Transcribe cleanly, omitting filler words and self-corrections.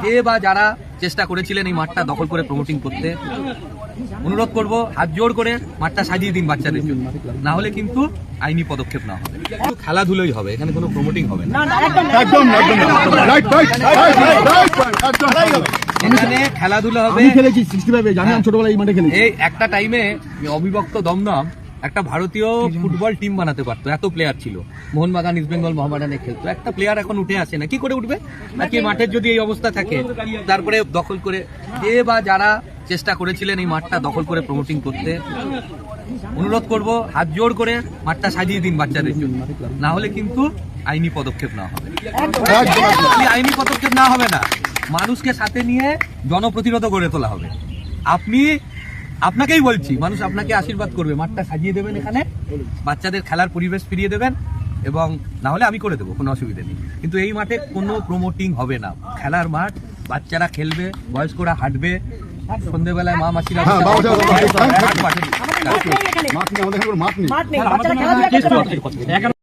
যে বা যারা চেষ্টা করেছিলেন এই মাঠটা দখল করে প্রমোটিং করতে, অনুরোধ করব হাত জোড় করে মাঠটা সাজিয়ে দিন বাচ্চাদের জন্য, না হলে কিন্তু আইনি পদক্ষেপ না হবে। খেলাধুলোই হবে, এখানে কোনো প্রমোটিং হবে না। এখানে খেলাধুলা হবে। খেলেছি 65-এ, জানি আমি ছোটবেলায় এই মাঠে খেলেছি। এই একটা টাইমে অবিভক্ত দমদম একটা ভারতীয় ফুটবল টিম বানাতে পারতো, এত প্লেয়ার ছিল। মোহনবাগান, ইস্ট বেঙ্গল, মোহামেডানে খেলতো। একটা প্লেয়ার এখন উঠে আসে না, কি করে উঠবে? নাকি মাঠের যদি এই অবস্থা থাকে তারপরে দখল করে, যে বা যারা চেষ্টা করেছিলেন এই মাঠটা দখল করে প্রমোটিং করতে, অনুরোধ করব হাত জোড় করে মাঠটা সাজিয়ে দিন বাচ্চাদের জন্য, না হলে কিন্তু আইনি পদক্ষেপ না হবে। আইনি পদক্ষেপ না হবে না, মানুষকে সাথে নিয়ে জনপ্রতিরোধ গড়ে তোলা হবে। আপনাকেই বলছি, মানুষ আপনাকে আশীর্বাদ করবে, মাঠটা সাজিয়ে দেবেন, এখানে বাচ্চাদের খেলার পরিবেশ ফিরিয়ে দেবেন, এবং না হলে আমি করে দেবো, কোনো অসুবিধা নেই। কিন্তু এই মাঠে কোনো প্রমোটিং হবে না। খেলার মাঠ, বাচ্চারা খেলবে, বয়স্করা হাঁটবে, সন্ধ্যেবেলায় মা মাসিরা মাঠ নেই, আমাদের এখানে কোনো মাঠ নেই।